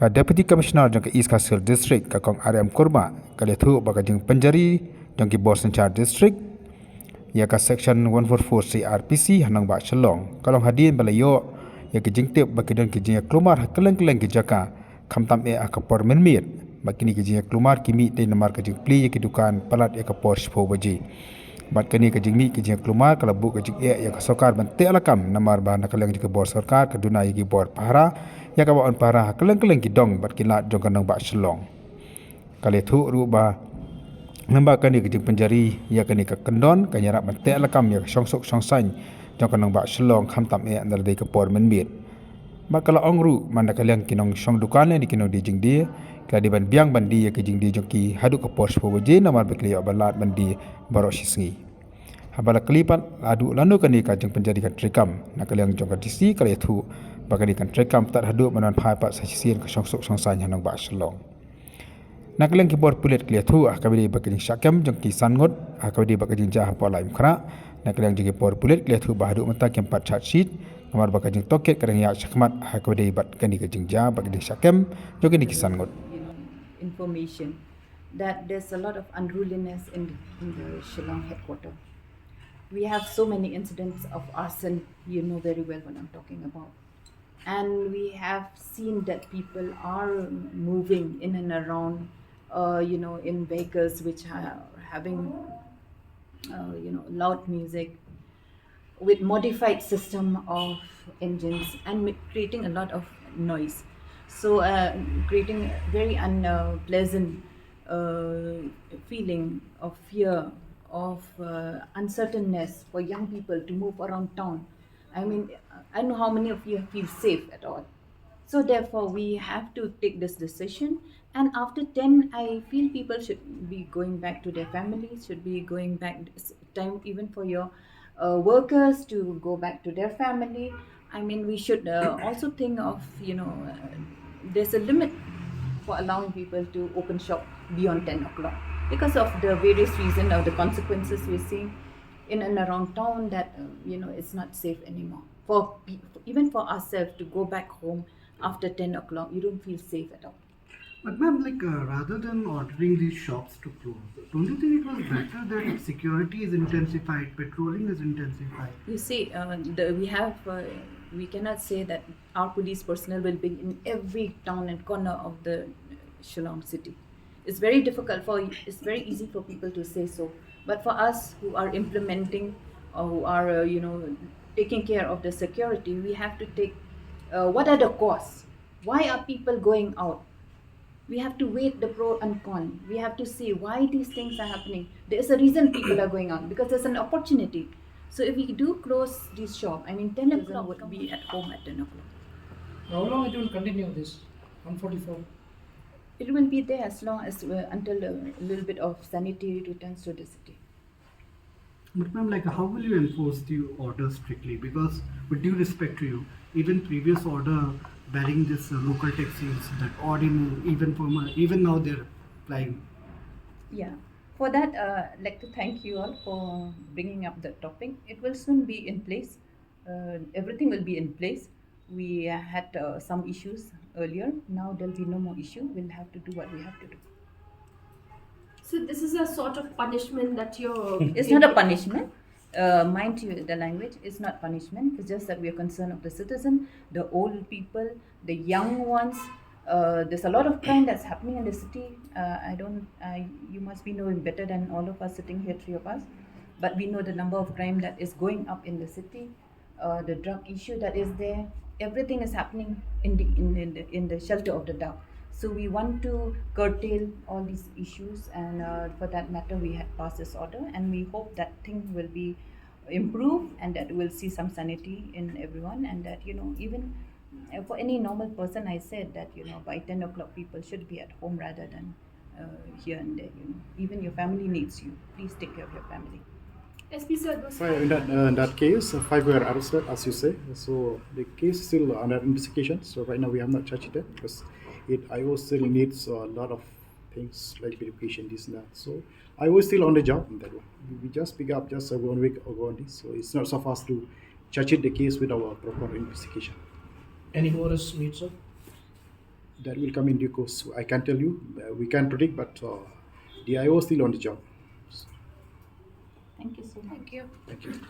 ka Deputy Commissioner jong ke East Khasi Hills District ka kong RM Kurma ka le thu ba ka jing Pynjari jong ke Boston District ya ka section 144 CrPC hanang ba Shalong kalong hadin balayo ya ke jing tip ba ke don ke jing klumar keleng-keleng ke jaka khamtam e akapor menmit bakini ke jing klumar kimi te namar ke jing pli ya ke dukan palat ya ke por shpo baji bat kani ke jing mi ke jing klumar kala bu ke jing ya ke sokar ban te lakam namar ba nakaleng ke bor sarkar ke dunai ke bor pahara ya ka ba on pahara keleng-keleng ki dong bat kilat jong kanang ba Shalong kale thu ru ba namba kani ke jing Pynjari ya kani ke kendon ka nyarap ban te lakam ya songsok songsang jong kanang ba Shalong khamtam e andar de ke por menmit bakala ongru manda kaliang kinong song dukan ni kinong di jing dia kala di ban biang bandi ya ke jing di joki hadu ke pos po je namar bekli balat bandi baro sisngi habala kelipan adu lanu kani ka jing Pynjari kan trekam na kaliang jong ka disi kala thu bakani kan trekam tar hadu manan phai pa sa sisien ka songsok songsang hanang ba Shalong na kaliang ki bor pulet klia thu akabidi bakani syakam jong ki sangot akabidi bakani jah pa laim khra na kaliang jing bor pulet klia thu bahadu mata kem pat chat sheet namar bakajing toket kadang ya syakmat hakode bat kani kajing ja bakajing syakem jogini kisan ngot information that there's a lot of unruliness in the Shillong headquarters. We have so many incidents of arson, you know very well what I'm talking about. And we have seen that people are moving in and around, in vehicles which are having, loud music with modified system of engines and creating a lot of noise. So creating very unpleasant feeling of fear, of uncertainness for young people to move around town. I mean, I don't know how many of you feel safe at all. So therefore, we have to take this decision. And after 10, I feel people should be going back to their families, should be going back time even for your workers to go back to their family. I mean, we should also think of, there's a limit for allowing people to open shop beyond 10 o'clock because of the various reasons or the consequences we're seeing in and around town that, it's not safe anymore. Even for ourselves to go back home after 10 o'clock, you don't feel safe at all. But ma'am, rather than ordering these shops to close, don't you think it was better that security is intensified, patrolling is intensified? You see, we cannot say that our police personnel will be in every town and corner of the Shillong city. It's very difficult it's very easy for people to say so. But for us who are implementing or who are, taking care of the security, we have to take what are the costs? Why are people going out? We have to weigh the pro and con. We have to see why these things are happening. There is a reason people are going out because there's an opportunity. So if we do close this shop, 10 o'clock would be at home at 10 o'clock. How long it will continue this 144? It will be there as long as until a little bit of sanity returns to the city. But ma'am, how will you enforce the order strictly? Because with due respect to you, even previous order barring this local taxis, that odd even now they're flying. Yeah. For that, I'd like to thank you all for bringing up the topic. It will soon be in place. Everything will be in place. We had some issues earlier. Now there'll be no more issue. We'll have to do what we have to do. So this is a sort of punishment that you're... It's not a punishment. Mind you, the language is not punishment. It's just that we are concerned of the citizen, the old people, the young ones. There's a lot of crime that's happening in the city. You must be knowing better than all of us sitting here, three of us. But we know the number of crime that is going up in the city, the drug issue that is there. Everything is happening in the shelter of the dark. So we want to curtail all these issues, and for that matter, we had passed this order, and we hope that thing will be improved, and that we'll see some sanity in everyone, and that even for any normal person, I said that by 10 o'clock people should be at home rather than here and there. Even your family needs you. Please take care of your family. SP sir, In that case, 5 were arrested, as you say. So the case is still under investigation. So right now we have not charged it because IO still needs a lot of things like verification, this and that. So IO is still on the job in that one. We just pick up just 1 week ago on this. So it's not so fast to charge it the case with our proper investigation. Any orders made, sir? that will come in due course. I can't tell you. We can't predict, but the IO is still on the job. Thank you so much. Thank you. Thank you.